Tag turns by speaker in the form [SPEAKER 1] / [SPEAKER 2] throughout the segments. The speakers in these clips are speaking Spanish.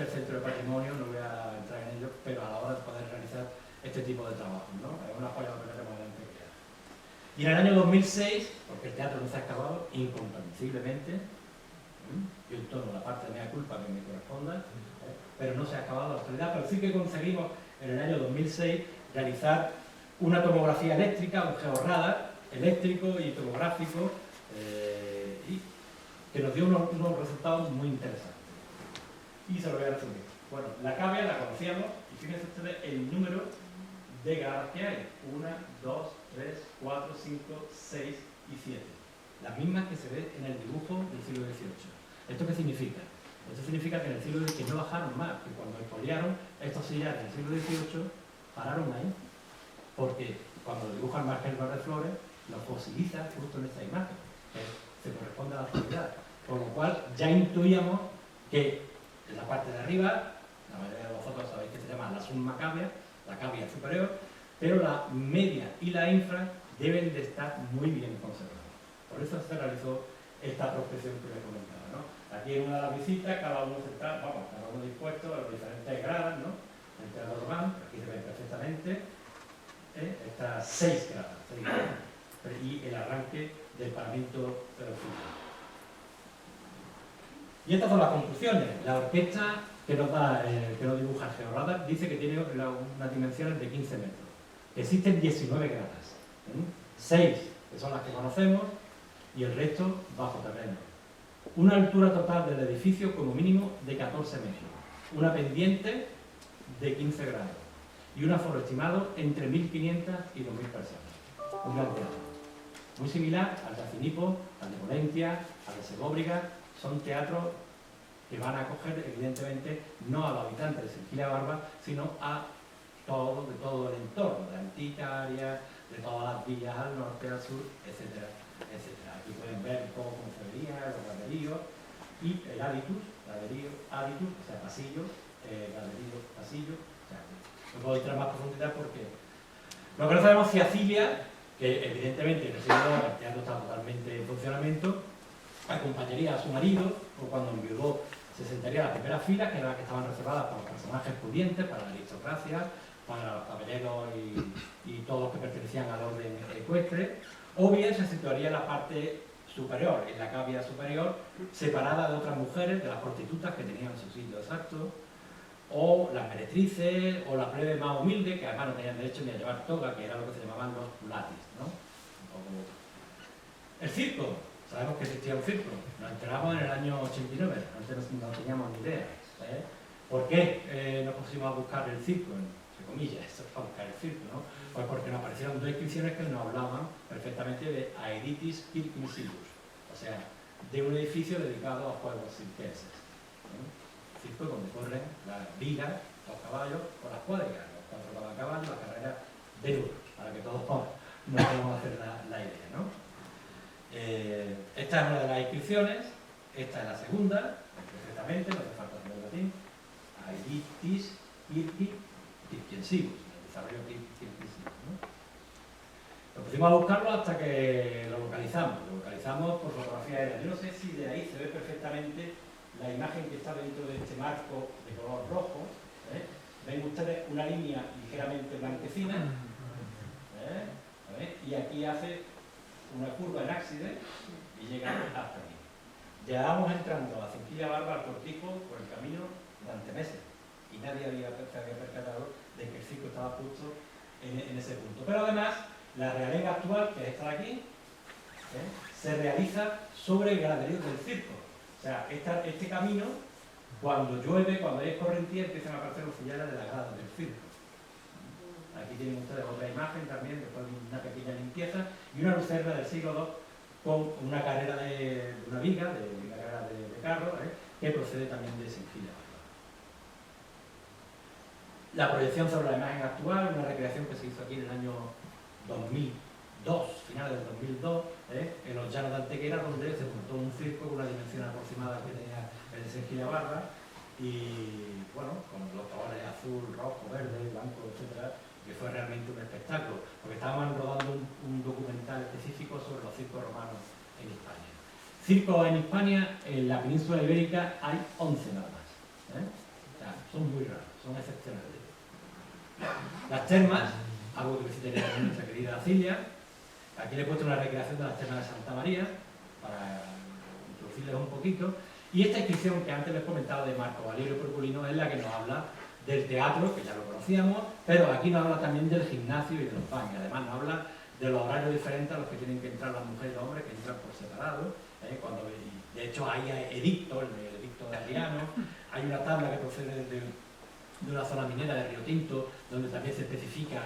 [SPEAKER 1] el centro de patrimonio, no voy a entrar en ello, pero a la hora de poder realizar este tipo de trabajo, ¿no? Es una joya de tenemos delante que queda. Y en el año 2006, porque el teatro no se ha acabado incomprensiblemente, yo tomo la parte de mea culpa que me corresponda, pero no se ha acabado la actualidad, pero sí que conseguimos en el año 2006 realizar una tomografía eléctrica, un georradar eléctrico y tomográfico, y que nos dio unos resultados muy interesantes. Y se lo voy a resumir. Bueno, la cavia la conocíamos y fíjense ustedes el número de gradas que hay. 1, 2, 3, 4, 5, 6 y 7. Las mismas que se ve en el dibujo del siglo XVIII. ¿Esto qué significa? Esto significa que en el siglo XVIII que no bajaron más, que cuando expoliaron estos sillares del siglo XVIII pararon ahí. Porque cuando dibujan Marqués de Flores, lo fosiliza justo en esta imagen, que se corresponde a la actualidad. Con lo cual ya intuíamos que en la parte de arriba, la mayoría de vosotros sabéis que se llama la summa cavia, la cavia superior, pero la media y la infra deben de estar muy bien conservadas. Por eso se realizó esta prospección que les comentaba, ¿no? Aquí en una de las visitas, cada uno está, cada uno dispuesto a las diferentes gradas, ¿no? Entre los romanos, aquí se ven perfectamente, estas 6 gradas, y el arranque del paramento final. Y estas son las conclusiones. La orquesta que nos dibuja el georradar dice que tiene unas dimensiones de 15 metros. Existen 19 gradas, 6 que son las que conocemos y el resto bajo terreno. Una altura total del edificio como mínimo de 14 metros, una pendiente de 15 grados y un aforo estimado entre 1.500 y 2.000 personas. Un gran teatro. Muy similar al de Acinipo, al de Polentia, al de Segóbriga. Son teatros que van a acoger, evidentemente, no a los habitantes de Sengila Barba, sino a de todo el entorno, de Anticaria, de todas las villas al norte, al sur, etcétera, etcétera. Aquí pueden ver cómo se vería, los galeríos y el hábitus, o sea, pasillo, galerío, pasillo. O sea, no puedo entrar más profundidad porque lo que no sabemos si Cilia, que evidentemente en el siglo II el teatro está totalmente en funcionamiento, acompañaría a su marido, o cuando enviudó se sentaría en las primeras filas, que eran las que estaban reservadas para los personajes pudientes, para la aristocracia, para los caballeros y todos los que pertenecían al orden ecuestre, o bien se situaría en la parte superior, en la cavia superior, separada de otras mujeres, de las prostitutas que tenían su sitio exacto, o las meretrices, o la plebe más humilde, que además no tenían derecho ni a llevar toga, que era lo que se llamaban los pulatis, ¿no? El circo. Sabemos que existía un circo, nos enteramos en el año 89, antes no teníamos ni idea. ¿Por qué nos pusimos a buscar el circo? Entre comillas, eso es para buscar el circo, ¿no? Pues porque nos aparecieron 2 inscripciones que nos hablaban perfectamente de Aeritis Circumcillus, o sea, de un edificio dedicado a juegos circenses. Circo donde corren las vigas, los caballos o las cuadrigas, los 4 caballos, la carrera de duro, para que todos nos podamos hacer la idea, ¿no? Esta es una de las inscripciones, esta es la segunda, perfectamente, no hace falta hacer el latín. Aeritis Circensivus, el desarrollo circensivus, ¿no? Lo pusimos a buscarlo hasta que lo localizamos por fotografía aérea. Yo no sé si de ahí se ve perfectamente la imagen que está dentro de este marco de color rojo. Ven ustedes una línea ligeramente blanquecina, y aquí hace una curva en ábside y llega hasta aquí. Ya vamos entrando a Sengila Barba, al cortijo, por el camino durante meses y nadie se había percatado de que el circo estaba justo en ese punto. Pero además, la realenga actual, que es esta de aquí, se realiza sobre el graderío del circo. O sea, este camino, cuando llueve, cuando hay escorrentía, empiezan a aparecer los sillares de la grada del circo. Aquí tienen ustedes otra imagen también, después de una pequeña limpieza, y una lucerna del siglo II con una carrera de una viga, de una carrera de carro, que procede también de Sengila. La proyección sobre la imagen actual, una recreación que se hizo aquí en el año 2002, finales del 2002, en los llanos de Antequera, donde se montó un circo con una dimensión aproximada que tenía el de Sengila Barba, y bueno, con los colores azul, rojo, verde, blanco, etcétera, que fue realmente un espectáculo, porque estábamos rodando un documental específico sobre los circos romanos en España. Circos en España, en la península ibérica, hay 11 nada más. son muy raros, son excepcionales. Las termas, algo que visitaría nuestra querida Cilia. Aquí le he puesto una recreación de las termas de Santa María, para introducirles un poquito. Y esta inscripción que antes les he comentado de Marco Valerio Porculino es la que nos habla del teatro, que ya lo conocíamos, pero aquí nos habla también del gimnasio y de los baños. Además nos habla de los horarios diferentes a los que tienen que entrar las mujeres y los hombres, que entran por separado. De hecho hay edictos, el edicto de Adriano, hay una tabla que procede de una zona minera de Río Tinto, donde también se especifica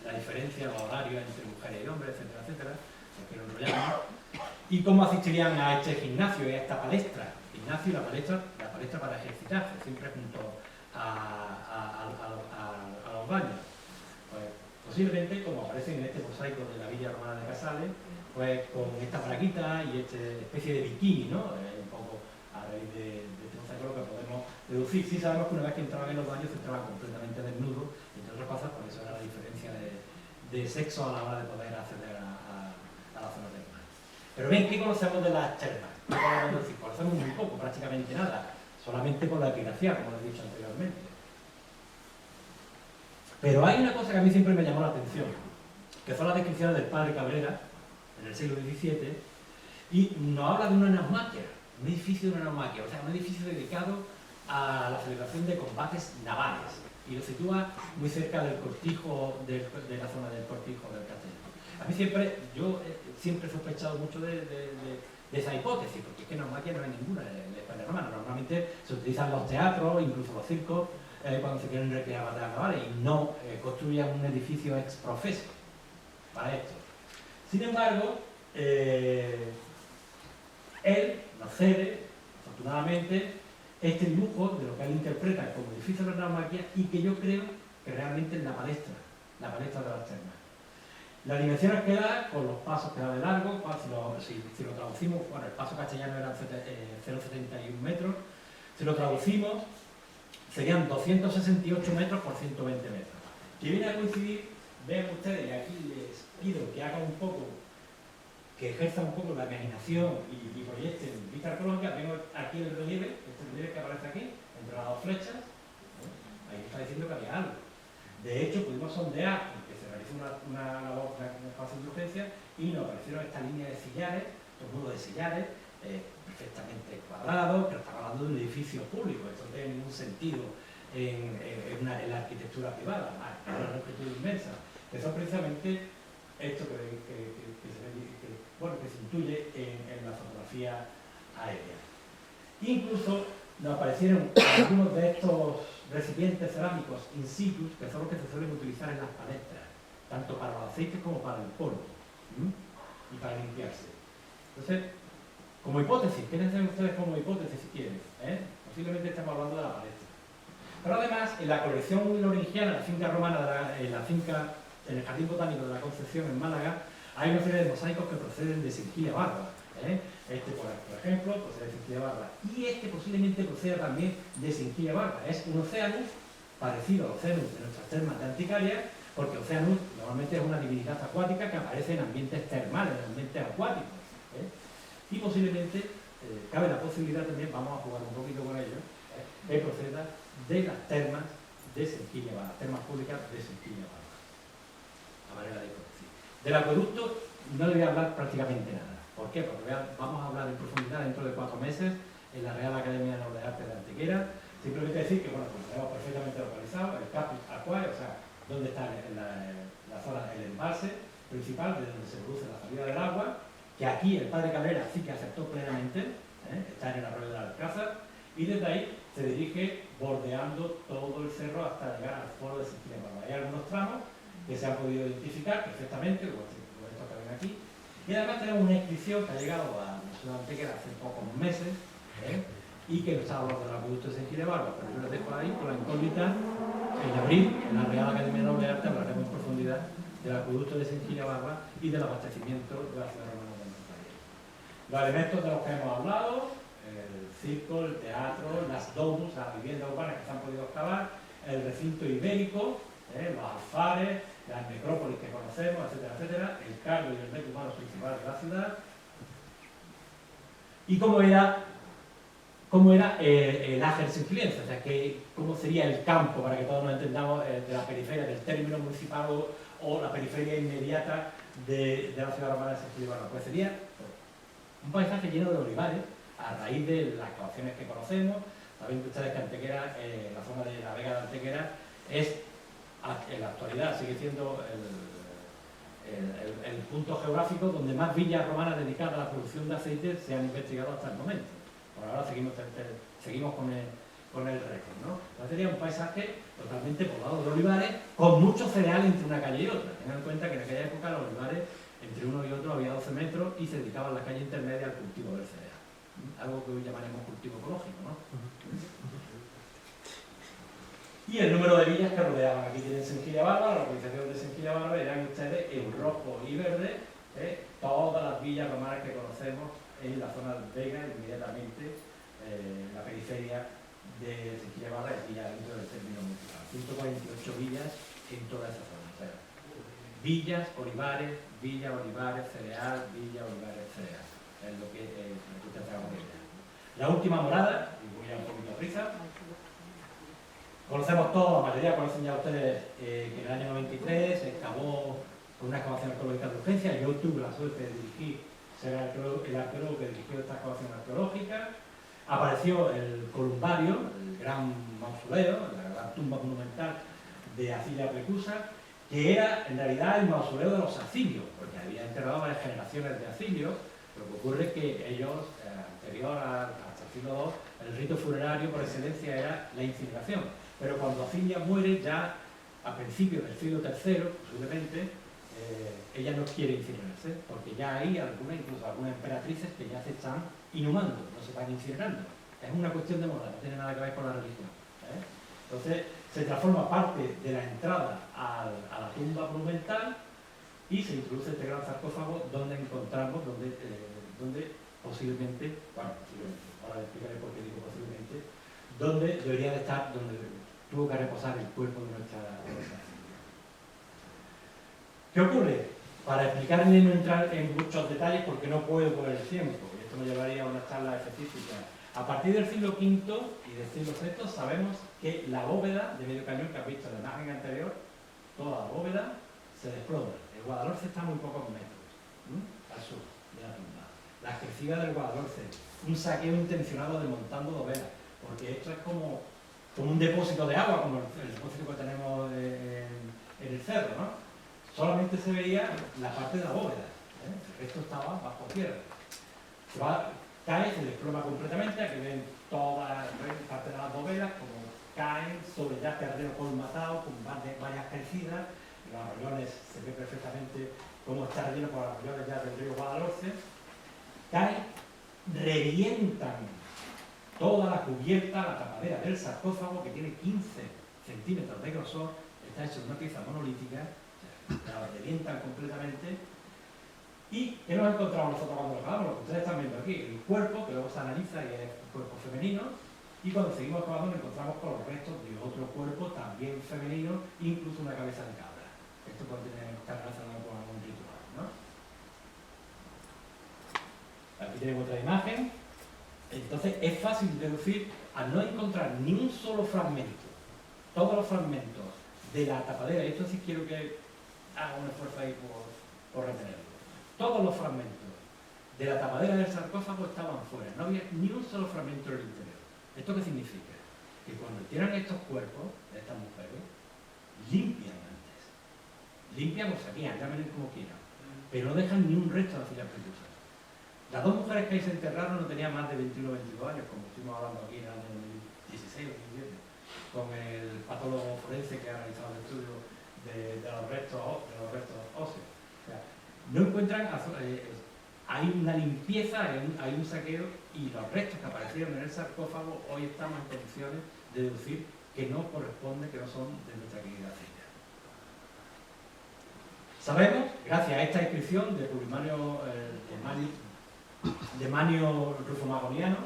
[SPEAKER 1] la diferencia, los horarios entre mujeres y hombres, etcétera, etcétera, no quiero enrollarme. Y cómo asistirían a este gimnasio y a esta palestra. El gimnasio y la palestra para ejercitarse, siempre junto a los baños. Pues, posiblemente, como aparece en este mosaico de la Villa Romana de Casales, pues con esta braguita y esta especie de bikini, ¿no? Un poco a raíz de este mosaico lo que podemos deducir. Sí sabemos que una vez que entraban en los baños se entraban completamente desnudos, entre otras cosas, por eso era la diferencia de sexo a la hora de poder acceder a la zona termal. Pero bien, ¿qué conocemos de las termas? Conocemos muy poco, prácticamente nada, solamente por la epografía, como les he dicho anteriormente. Pero hay una cosa que a mí siempre me llamó la atención, que son las descripciones del padre Cabrera, en el siglo XVII, y nos habla de una naumaquia, un edificio de una naumaquia, o sea, un edificio dedicado a la celebración de combates navales, y lo sitúa muy cerca del cortijo, de la zona del cortijo del Castello. A mí yo siempre he sospechado mucho de esa hipótesis, porque es que naumaquia no hay ninguna en España romana. Normalmente se utilizan los teatros, incluso los circos, cuando se quieren recrear batallas navales, y no construyan un edificio ex profeso para esto. Sin embargo, él nos cede, afortunadamente, este dibujo de lo que él interpreta como edificio de la naumaquia, y que yo creo que realmente es la palestra de las termas. Las dimensiones que da, con los pasos que da de largo, si lo traducimos, bueno, el paso castellano era 0,71 metros, si lo traducimos, serían 268 metros por 120 metros. Que viene a coincidir, ven ustedes, y aquí les pido que hagan un poco, que ejerzan un poco la imaginación y proyecten vista arqueológica. Vengo aquí el relieve, este relieve que aparece aquí, entre las dos flechas, ahí está diciendo que había algo. De hecho, pudimos sondear, porque se realizó una labor de fácil urgencia, y nos aparecieron esta línea de sillares, estos muros de sillares, perfectamente cuadrados, pero estamos hablando de un edificio público. Esto no tiene ningún sentido en la arquitectura privada, es una arquitectura inmensa, que son precisamente esto que se intuye en la fotografía aérea. Incluso nos aparecieron algunos de estos recipientes cerámicos in situ, que son los que se suelen utilizar en las palestras, tanto para los aceites como para el polvo, y para limpiarse. Entonces, como hipótesis, ¿qué necesitan ustedes como hipótesis si quieren? Posiblemente estamos hablando de la palestra. Pero además, en la colección loringiana, la finca romana, en el Jardín Botánico de la Concepción en Málaga, hay una serie de mosaicos que proceden de Sirquilla Barba. Este, por ejemplo, procede de Sirquilla Barba. Y este posiblemente proceda también de Sirquilla Barba. Es un Oceanus parecido al Oceanus de nuestras termas de Anticaria, porque Oceanus normalmente es una divinidad acuática que aparece en ambientes termales, en ambientes acuáticos. Y posiblemente, cabe la posibilidad también, vamos a jugar un poquito con ello, que proceda de las termas de Sirquilla Barba, termas públicas de Sirquilla Barba, a manera de hipótesis. Del acueducto no le voy a hablar prácticamente nada. ¿Por qué? Porque vamos a hablar en profundidad dentro de 4 meses en la Real Academia de Artes de Antequera. Simplemente decir que, bueno, pues lo tenemos perfectamente localizado, el Caput Aquae, o sea, donde está la zona, el embalse principal, de donde se produce la salida del agua, que aquí el padre Cabrera sí que aceptó plenamente, está en el arroyo de la Alcázar, y desde ahí se dirige bordeando todo el cerro hasta llegar al foro de Sirquilla Barba. Hay algunos tramos que se han podido identificar perfectamente, como estos que ven aquí, y además tenemos una inscripción que ha llegado a la Ciudad de Antequera hace pocos meses, y que nos está hablando del acueducto de Sirquilla Barba, pero yo lo dejo ahí con la incógnita. En abril, en la Real Academia de Nobles Artes, hablaremos en profundidad del acueducto de Sirquilla Barba y del abastecimiento de la ciudad romana de Antequera. Los elementos de los que hemos hablado, el circo, el teatro, las domus, las viviendas urbanas que se han podido excavar, el recinto ibérico, los alfares, las necrópolis que conocemos, etcétera, etcétera, el cargo y el metro humano principal de la ciudad, y cómo cómo era el Ager siciliense, o sea, cómo sería el campo, para que todos nos entendamos, de la periferia del término municipal o la periferia inmediata de la ciudad romana de Sesquilibarra. Pues sería un paisaje lleno de olivares, a raíz de las excavaciones que conocemos. Saben ustedes que Antequera, la zona de la Vega de Antequera, en la actualidad sigue siendo el punto geográfico donde más villas romanas dedicadas a la producción de aceite se han investigado hasta el momento. Por ahora seguimos con el récord, ¿no? Entonces sería un paisaje totalmente poblado de olivares, con mucho cereal entre una calle y otra. Tengan en cuenta que en aquella época los olivares, entre uno y otro había 12 metros y se dedicaban la calle intermedia al cultivo del cereal. Algo que hoy llamaremos cultivo ecológico, ¿no? Y el número de villas que rodeaban. Aquí tienen Senquilla-Barba, la localización de Senquilla-Barba, verán ustedes en rojo y verde todas las villas romanas que conocemos en la zona de Vega, inmediatamente la periferia de Senquilla-Barba, y aquí ya dentro del término municipal. 148 villas en toda esa zona. O sea, villas, olivares, cereal, villa, olivares, cereal. Es lo que ustedes hagan una idea. La última morada, y voy a un poquito a prisa. Conocemos todos, la mayoría conocen ya ustedes que en el año 93 se excavó con una excavación arqueológica de urgencia. Yo tuve la suerte de dirigir, ser el arqueólogo que dirigió esta excavación arqueológica. Apareció el columbario, el gran mausoleo, la gran tumba monumental de Acilia Precusa, que era en realidad el mausoleo de los acilios, porque había enterrado varias generaciones de acilios. Lo que ocurre es que ellos, anterior hasta el siglo II, el rito funerario por excelencia era la incineración. Pero cuando Acilia muere, ya a principios del siglo III, posiblemente, ella no quiere incinerarse, porque ya hay incluso algunas emperatrices que ya se están inhumando, no se están incinerando. Es una cuestión de moda, no tiene nada que ver con la religión. Entonces, se transforma parte de la entrada a la tumba monumental y se introduce este gran sarcófago donde encontramos, donde posiblemente, ahora les explicaré por qué digo posiblemente, donde debería de estar, donde tuvo que reposar el cuerpo de nuestra Silvia. ¿Qué ocurre? Para explicarle y no entrar en muchos detalles porque no puedo por el tiempo, y esto me llevaría a una charla específica. A partir del siglo V y del siglo VI sabemos que la bóveda de medio cañón que has visto en la imagen anterior, toda la bóveda se desploma. El Guadalhorce está a muy pocos metros, al sur de la tumba. La ejercida del Guadalhorce, un saqueo intencionado desmontando dovelas, porque esto es como un depósito de agua, como el depósito que tenemos en el cerro, ¿no? Solamente se veía la parte de la bóveda, el resto estaba bajo tierra. Cae, se desploma completamente, aquí ven todas parte de las bóvedas, como caen sobre ya terreno colmatado, con varias crecidas. En los arroyones se ve perfectamente cómo está relleno por los arroyones ya del río Guadalhorce. Caen, revientan toda la cubierta, la tapadera del sarcófago, que tiene 15 centímetros de grosor, está hecho de una pieza monolítica, la revientan completamente. ¿Y qué nos encontramos nosotros cuando lo acabamos? Lo que ustedes están viendo aquí, el cuerpo, que luego se analiza y es un cuerpo femenino, y cuando seguimos acabando nos encontramos con los restos de otro cuerpo también femenino, incluso una cabeza de cabra. Esto puede estar relacionado con algún ritual, ¿no? Aquí tenemos otra imagen. Entonces es fácil deducir, al no encontrar ni un solo fragmento, todos los fragmentos de la tapadera, y esto sí quiero que haga un esfuerzo ahí por retenerlo, todos los fragmentos de la tapadera del sarcófago estaban fuera, no había ni un solo fragmento en el interior. ¿Esto qué significa? Que cuando tiran estos cuerpos de estas mujeres, limpian antes, limpian o saquean, llámenlo como quieran, pero no dejan ni un resto de Acilia Precusa. Las dos mujeres que ahí se enterraron no tenían más de 21 o 22 años, como estuvimos hablando aquí en el año 2016 o 2017, con el patólogo forense que ha realizado el estudio de los restos óseos. O sea, no encuentran, hay una limpieza, hay un saqueo, y los restos que aparecieron en el sarcófago hoy estamos en condiciones de deducir que no corresponden, que no son de nuestra querida Silvia. Sabemos, gracias a esta inscripción de Pulimanio de Manio Rufomagoniano,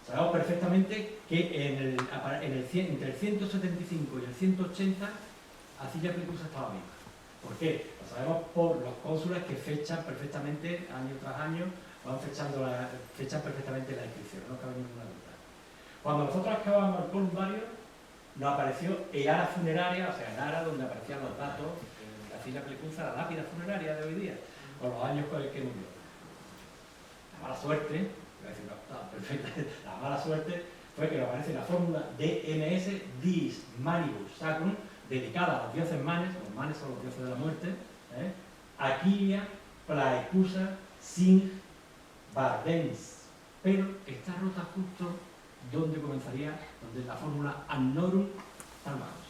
[SPEAKER 1] sabemos perfectamente que entre el 175 y el 180 Acilia Precusa estaba viva. ¿Por qué? Lo sabemos por los cónsules que fechan perfectamente, año tras año, fechan perfectamente la inscripción, no cabe ninguna duda. Cuando nosotros acabamos el columbario, nos apareció el ara funeraria, o sea, el ara donde aparecían los datos, la Cilia Plecusa, la lápida funeraria de hoy día, con los años con el que murió. La mala suerte, voy a decir, no, perfecta, la mala suerte fue que nos aparece la fórmula DMS Dis Manibus Sacrum, dedicada a los dioses manes, los manes son los dioses de la muerte, Aquilia, Plaecusa, Sing, Bardens, pero está rota justo donde comenzaría, donde la fórmula Annorum Salvados.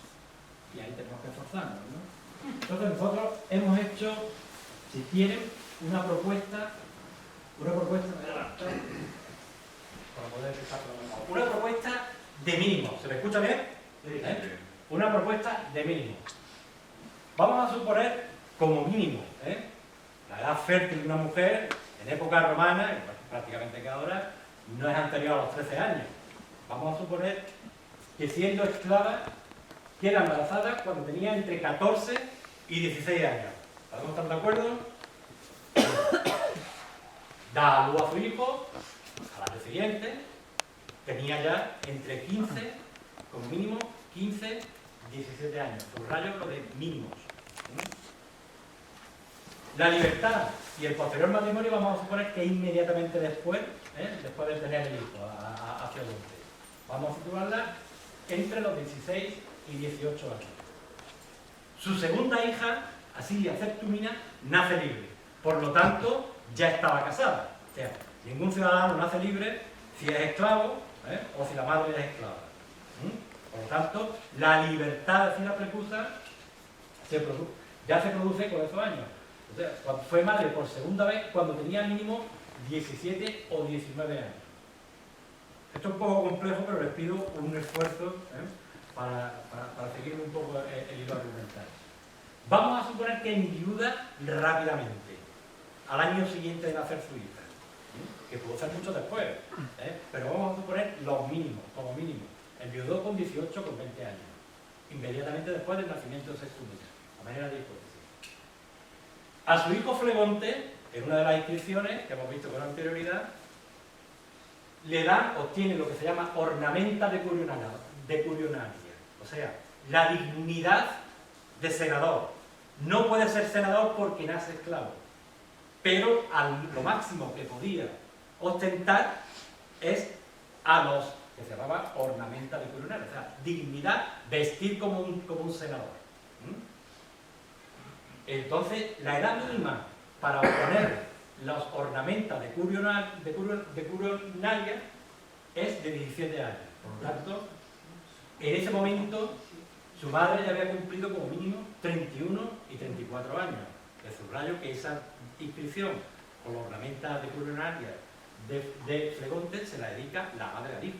[SPEAKER 1] Y ahí tenemos que esforzarnos, ¿no? Entonces nosotros hemos hecho, si quieren, una propuesta de mínimo. ¿Se me escucha bien? Una propuesta de mínimo. Vamos a suponer como mínimo, la edad fértil de una mujer en época romana, prácticamente que ahora, no es anterior a los 13 años. Vamos a suponer que siendo esclava queda embarazada cuando tenía entre 14 y 16 años. ¿Podemos estar de acuerdo? Da a luz a su hijo, al año siguiente, tenía ya entre 15, como mínimo, 15, 17 años. Subrayo lo de mínimos. La libertad y el posterior matrimonio vamos a suponer que inmediatamente después, después de tener el hijo, hacia dónde. Vamos a situarla entre los 16 y 18 años. Su segunda hija, Asilia Septumina, nace libre. Por lo tanto, ya estaba casada. O sea, ningún ciudadano nace libre si es esclavo o si la madre es esclava. Por lo tanto, la libertad de Cilia Plecusa ya se produce con esos años. O sea, fue madre por segunda vez cuando tenía mínimo 17 o 19 años. Esto es un poco complejo, pero les pido un esfuerzo para seguir un poco el hilo argumental. Vamos a suponer que enviuda rápidamente, al año siguiente de nacer su hija, que pudo ser mucho después, pero vamos a suponer los mínimos, como mínimo. Enviudó con 18 con 20 años, inmediatamente después del nacimiento de Septumina, a manera de hipótesis. A su hijo Flegonte, en una de las inscripciones que hemos visto con anterioridad, le dan, obtiene lo que se llama ornamenta de curionaria, o sea, la dignidad de senador. No puede ser senador porque nace esclavo, pero lo máximo que podía ostentar es a los que se llamaba ornamenta de curionaria, o sea, dignidad, vestir como un senador. Entonces, la edad mínima para obtener los ornamentas de curionaria es de 17 años. Por lo tanto, en ese momento, su madre ya había cumplido como mínimo 31 y 34 años. Le subrayo que esa inscripción con los ornamentas de curionaria de Flegonte se la dedica la madre al hijo.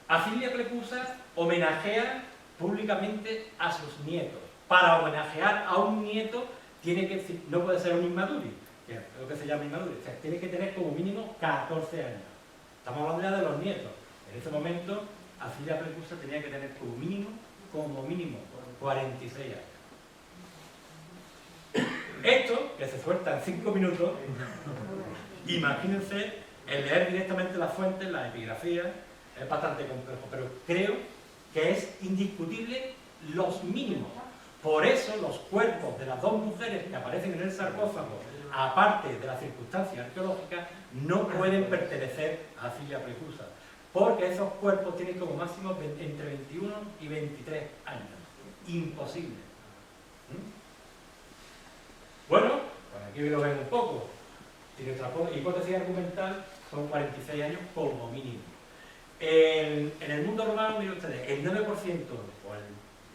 [SPEAKER 1] Asilia Plecusa homenajea públicamente a sus nietos. Para homenajear a un nieto no puede ser un inmaduri, que es lo que se llama inmaduri, o sea, tiene que tener como mínimo 14 años. Estamos hablando ya de los nietos. En ese momento, Asilia Plecusa tenía que tener como mínimo, 46 años. Esto, que se suelta en 5 minutos, imagínense, el leer directamente las fuentes, las epigrafías, es bastante complejo, pero creo que es indiscutible los mínimos. Por eso los cuerpos de las dos mujeres que aparecen en el sarcófago, aparte de las circunstancias arqueológicas, no pueden pertenecer a Asilia Plecusa, porque esos cuerpos tienen como máximo entre 21 y 23 años. Imposible. Bueno, pues aquí lo ven un poco. Si nuestra hipótesis argumental son 46 años como mínimo. En el mundo romano, miren ustedes, el 9% o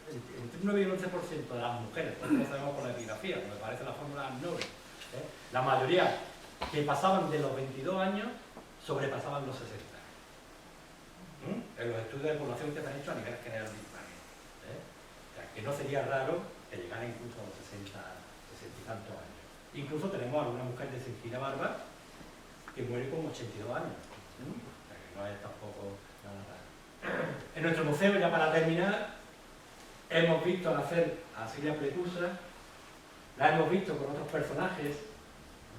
[SPEAKER 1] entre un 9 y un 11% de las mujeres, esto lo sabemos por la epigrafía, porque parece la fórmula Noble, la mayoría que pasaban de los 22 años sobrepasaban los 60. En los estudios de población que se han hecho a nivel general de España. O sea, que no sería raro que llegara incluso a los 60 y tantos años. Incluso tenemos a una mujer de Sengida Barba que muere con 82 años. O sea, que no es tampoco nada raro. En nuestro museo, ya para terminar, hemos visto nacer a Asilia Plecusa, la hemos visto con otros personajes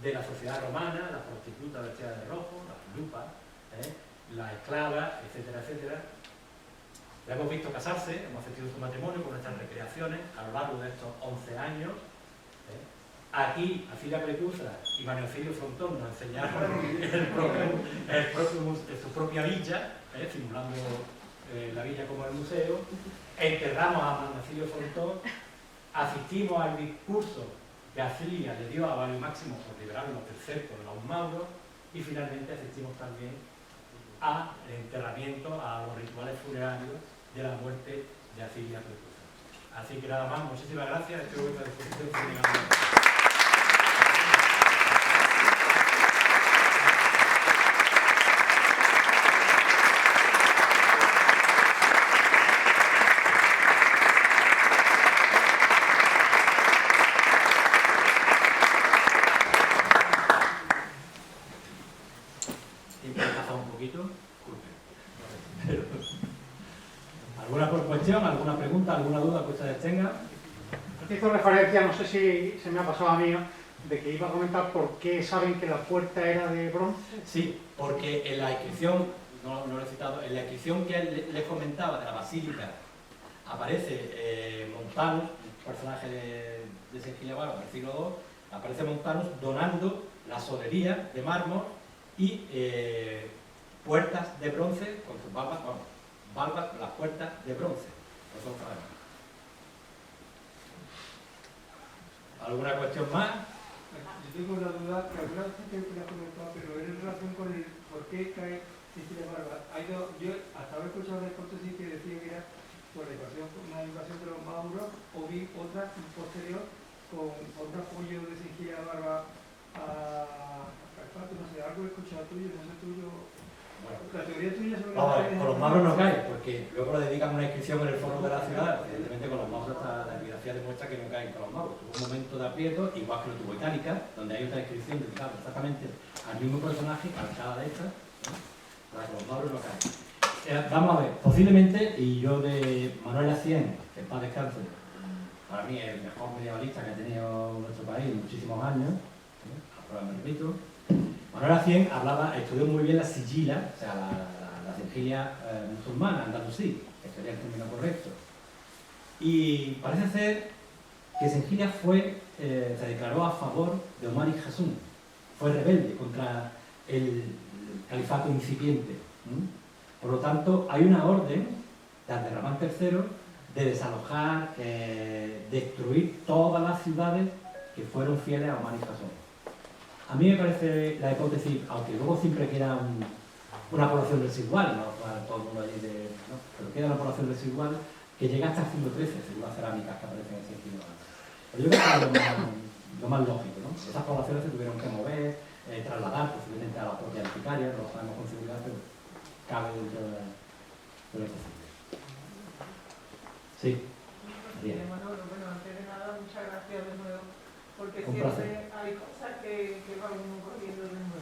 [SPEAKER 1] de la sociedad romana, las prostitutas vestidas de rojo, las lupas, la esclava, etcétera, etcétera. La hemos visto casarse, hemos asistido a su matrimonio con nuestras recreaciones a lo largo de estos 11 años. Aquí, Alcira Precuza y Manuel Cilio Frontón nos enseñaron su propia villa, simulando la villa como el museo. Enterramos a Manuel Cilio Frontón, asistimos al discurso que Alcira le dio a Valio Máximo por liberarnos del cerco de los mauros y finalmente asistimos también al enterramiento, a los rituales funerarios de la muerte de Alcira Precuza. Así que nada más, muchísimas gracias, estoy a vuestra disposición. ¿Alguna cuestión, alguna pregunta, alguna duda que ustedes tengan?
[SPEAKER 2] Hizo referencia, no sé si se me ha pasado a mí, de que iba a comentar por qué saben que la puerta era de bronce.
[SPEAKER 1] Sí, porque en la inscripción, no lo he citado, en la inscripción que les comentaba de la basílica aparece Montanus, un personaje de Sengilla Barba del siglo II, aparece Montanus donando la solería de mármol y puertas de bronce con sus valvas, las puertas de bronce. Eso lo sabemos. ¿Alguna cuestión más?
[SPEAKER 3] Yo tengo una duda que alguna vez que me ha comentado, pero en relación con el por qué cae Sengilla Barba. Yo hasta haber escuchado una hipótesis que decía que era por una invasión de los mauros, o vi otra posterior con otro apoyo de Sengilla Barba a Carpato, no sé, algo he escuchado tuyo, no sé tuyo.
[SPEAKER 1] Bueno,
[SPEAKER 3] la teoría tuya sobre
[SPEAKER 1] con los mauros no cae, porque luego le dedican una inscripción en el foro de la ciudad. Evidentemente con los mauros hasta la evidencia demuestra que no caen con los mauros. Tuvo un momento de aprieto, igual que lo tuvo Itálica, donde hay otra inscripción dedicada exactamente al mismo personaje, calcada de esta, para que los mauros no caen. Vamos a ver, posiblemente, y yo de Manuel Acien, que en paz descanse, para mí es el mejor medievalista que ha tenido nuestro país en muchísimos años, ahora me repito. Manuel Acien estudió muy bien la sigila, o sea, la Sengilla musulmana, andalusí, que sería el término correcto. Y parece ser que Sengilla se declaró a favor de Omar y Hasún, fue rebelde contra el califato incipiente. Por lo tanto, hay una orden de Abderramán III de desalojar, destruir todas las ciudades que fueron fieles a Omar y Hasún. A mí me parece la hipótesis, aunque luego siempre queda una población residual, no para todo el mundo allí, pero queda una población residual que llega hasta el siglo XIII, según las cerámicas que aparecen en ese siglo. Pero yo creo que es lo más lógico, ¿no? Esas poblaciones se tuvieron que mover, trasladar posiblemente a la propia Anticaria, no lo sabemos con seguridad, pero cabe dentro de lo posible. Sí.
[SPEAKER 4] Bueno, antes de nada, muchas gracias de nuevo, porque
[SPEAKER 1] Un
[SPEAKER 4] siempre hay cosas que va uno corriendo de nuevo.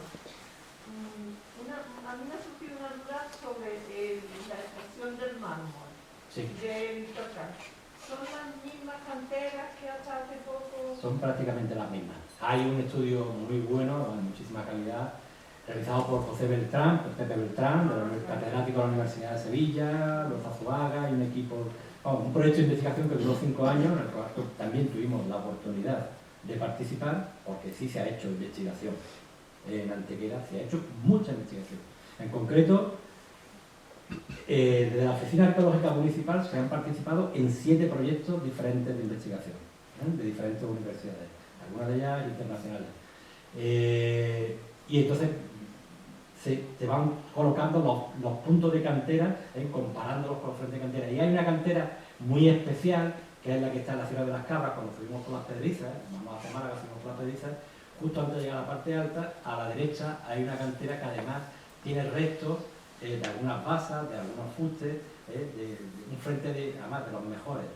[SPEAKER 4] A mí me ha surgido una duda sobre la extracción del mármol,
[SPEAKER 1] Sí.
[SPEAKER 4] del total. ¿Son las mismas canteras que hasta hace poco?
[SPEAKER 1] Son prácticamente las mismas. Hay un estudio muy bueno, de muchísima calidad, realizado por José Beltrán, por Pepe Beltrán, catedrático de la Universidad de Sevilla, los Azuaga y un equipo, un proyecto de investigación que duró 5 años, en el cual también tuvimos la oportunidad de participar, porque sí se ha hecho investigación en Antequera, se ha hecho mucha investigación. En concreto, desde la Oficina Arqueológica Municipal se han participado en 7 proyectos diferentes de investigación, de diferentes universidades, algunas de ellas internacionales. Y entonces se van colocando los puntos de cantera, comparándolos con los frentes de cantera. Y hay una cantera muy especial, que es la que está en la Ciudad de las Cabras, cuando subimos por las Pedrizas, vamos a Málaga, subimos por las Pedrizas, justo antes de llegar a la parte alta, a la derecha hay una cantera que además tiene restos de algunas basas, de algunos fustes, de un frente además de los mejores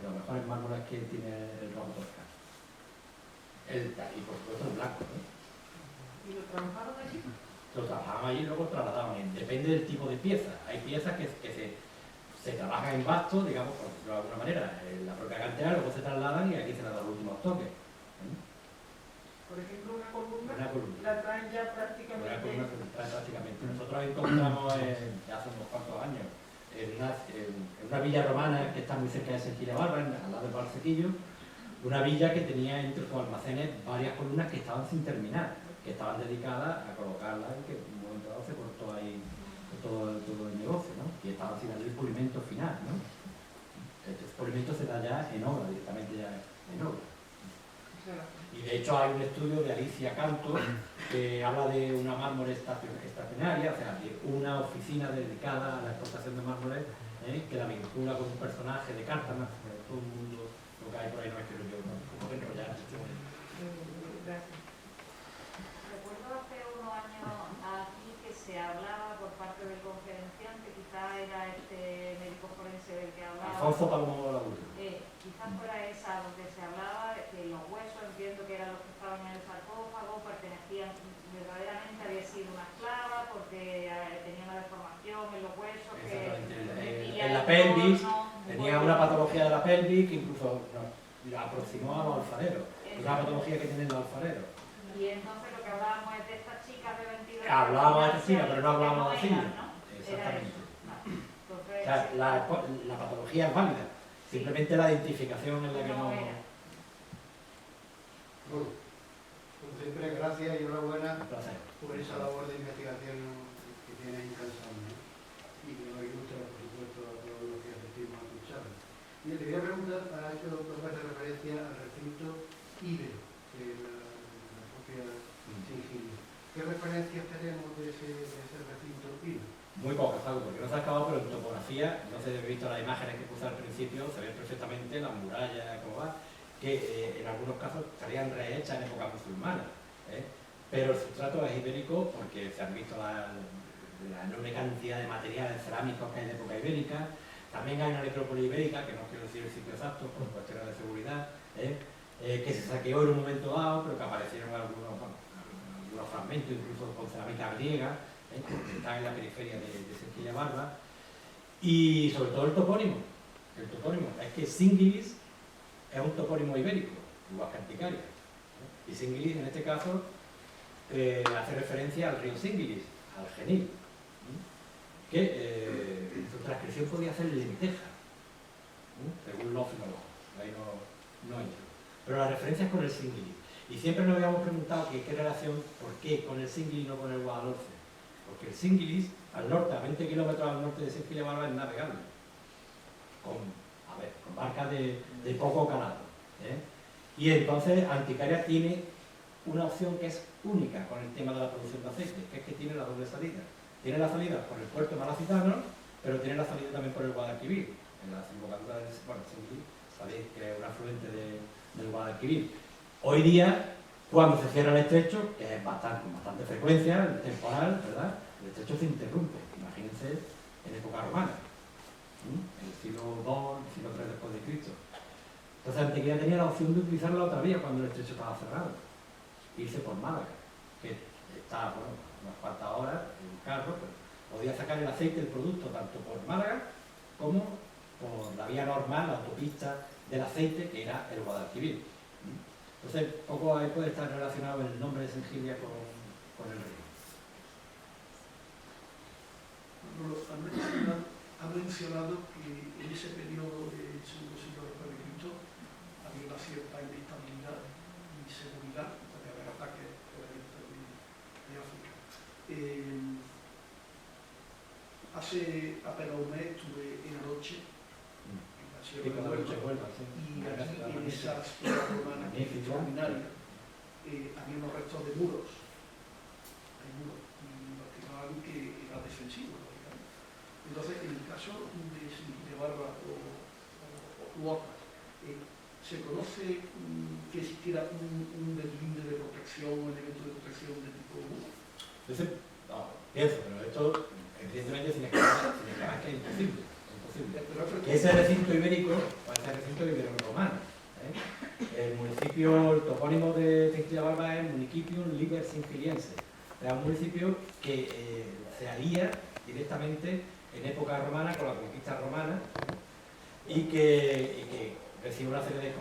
[SPEAKER 1] mármoles que tiene el Rojo Toscano. Y por supuesto el blanco.
[SPEAKER 4] ¿Y lo trabajaron allí?
[SPEAKER 1] Lo trabajaban allí y luego trasladaban. Depende del tipo de pieza. Hay piezas que se trabajan en basto, digamos, por decirlo de alguna manera, en la propia cantera, luego se trasladan y aquí se le dan los últimos toques.
[SPEAKER 4] Por ejemplo, una columna
[SPEAKER 1] Una columna.
[SPEAKER 4] la traen ya prácticamente.
[SPEAKER 1] Una columna se trae prácticamente. Nosotros nosotros encontramos ya hace unos cuantos años en una villa romana que está muy cerca de Senquilla Barba, al lado del Barcequillo, una villa que tenía entre sus almacenes varias columnas que estaban sin terminar, que estaban dedicadas a colocarlas y que en un momento dado se cortó ahí todo el negocio, ¿no? Y estaba haciendo el pulimento final, ¿no? El pulimento se da ya en obra, directamente ya en obra. Y de hecho hay un estudio de Alicia Canto que habla de una mármol estacionaria, o sea, de una oficina dedicada a la exportación de mármoles, que la vincula con un personaje de Cártama, todo el mundo, lo que hay por ahí no es que yo no puedo enrollar.
[SPEAKER 4] Gracias.
[SPEAKER 5] Recuerdo hace unos años aquí que se hablaba por parte del conferenciante, quizás era este médico forense del que hablaba.
[SPEAKER 1] Alfonso Palomo Laura.
[SPEAKER 5] Quizás fuera esa donde se hablaba de que los huesos, entiendo que eran los que estaban en el sarcófago, pertenecían, verdaderamente había sido una esclava porque tenía una deformación en los huesos.
[SPEAKER 1] En la pelvis, tenía una patología de la pelvis que incluso la aproximó a los alfareros. Una patología que tienen los alfareros.
[SPEAKER 5] Y entonces lo que hablábamos es de estas chicas de 22 años.
[SPEAKER 1] Hablábamos de estas chicas, pero no hablábamos de cine.
[SPEAKER 5] ¿No?
[SPEAKER 1] Exactamente.
[SPEAKER 5] Entonces,
[SPEAKER 1] O sea, la patología es válida. Simplemente la identificación es la que no...
[SPEAKER 6] Bueno, como siempre, gracias y enhorabuena
[SPEAKER 1] Un placer.
[SPEAKER 6] por esa labor de investigación que tiene incansable, ¿no? Y que nos ilustra, por supuesto, a todos los que asistimos a escucharla. Y te quería preguntar, ha hecho dos veces referencia al recinto ibero de la propia Singilio. ¿Qué referencias tenemos de ese recinto ibero?
[SPEAKER 1] Muy pocas, algo, porque no se ha acabado, pero en topografía, no sé si habéis visto las imágenes que puse al principio, se ve perfectamente las murallas, cómo va, que en algunos casos estarían rehechas en época musulmana. Pero el sustrato es ibérico porque se han visto la enorme cantidad de materiales cerámicos que hay en época ibérica. También hay una necrópolis ibérica, que no quiero decir el sitio exacto por cuestiones de seguridad, que se saqueó en un momento dado, pero que aparecieron algunos fragmentos, incluso con cerámica griega, que están en la periferia de Senquilla Barba. Y sobre todo el topónimo. El topónimo es que Singilis es un topónimo ibérico, igual que Anticaria. Y Singilis, en este caso, hace referencia al río Singilis, al Genil, que su transcripción podía ser lenteja, según los filólogos. Ahí no entro. Pero la referencia es con el Singilis. Y siempre nos habíamos preguntado qué relación, por qué con el Singilis y no con el Guadalhorce. Porque el Singilis, al norte, a 20 kilómetros al norte de Senquilla Barba, es navegable. Con barcas de poco calado. Y entonces Anticaria tiene una opción que es única con el tema de la producción de aceite, que es que tiene la doble salida. Tiene la salida por el puerto malacitano, pero tiene la salida también por el Guadalquivir. En la desembocadura del Singilis, sabéis que es un afluente del Guadalquivir. Hoy día, cuando se cierra el estrecho, que es con bastante frecuencia, el temporal, ¿verdad? El estrecho se interrumpe. Imagínense en época romana, en el siglo II, el siglo III después de Cristo. Entonces Antequera tenía la opción de utilizar la otra vía cuando el estrecho estaba cerrado, irse por Málaga, que está, unas cuantas horas en un carro, pero podía sacar el aceite, el producto, tanto por Málaga como por la vía normal, la autopista del aceite, que era el Guadalquivir. Entonces, poco ahí puede estar relacionado el nombre de Sengilia con el río.
[SPEAKER 7] Ha mencionado que en ese periodo del segundo siglo después de Cristo había una cierta inestabilidad y inseguridad, porque había ataques de África. Hace apenas un mes estuve en Oroche, y en esa ciudad romana extraordinaria había unos restos de muros. Hay muros, y estimaban que era defensivo, lógicamente. Entonces, en el caso de Barba o Huaca, ¿se conoce que existiera un deslinde de protección, un elemento de protección de tipo muro?
[SPEAKER 1] Entonces, pienso, pero esto evidentemente sin explicar que es imposible. Que ese recinto ibérico, o ese recinto ibero-romano. El municipio, el topónimo de Senquilla Barba es Municipium Liber Singiliense. Es un municipio que se haría directamente en época romana con la conquista romana y que recibe una serie de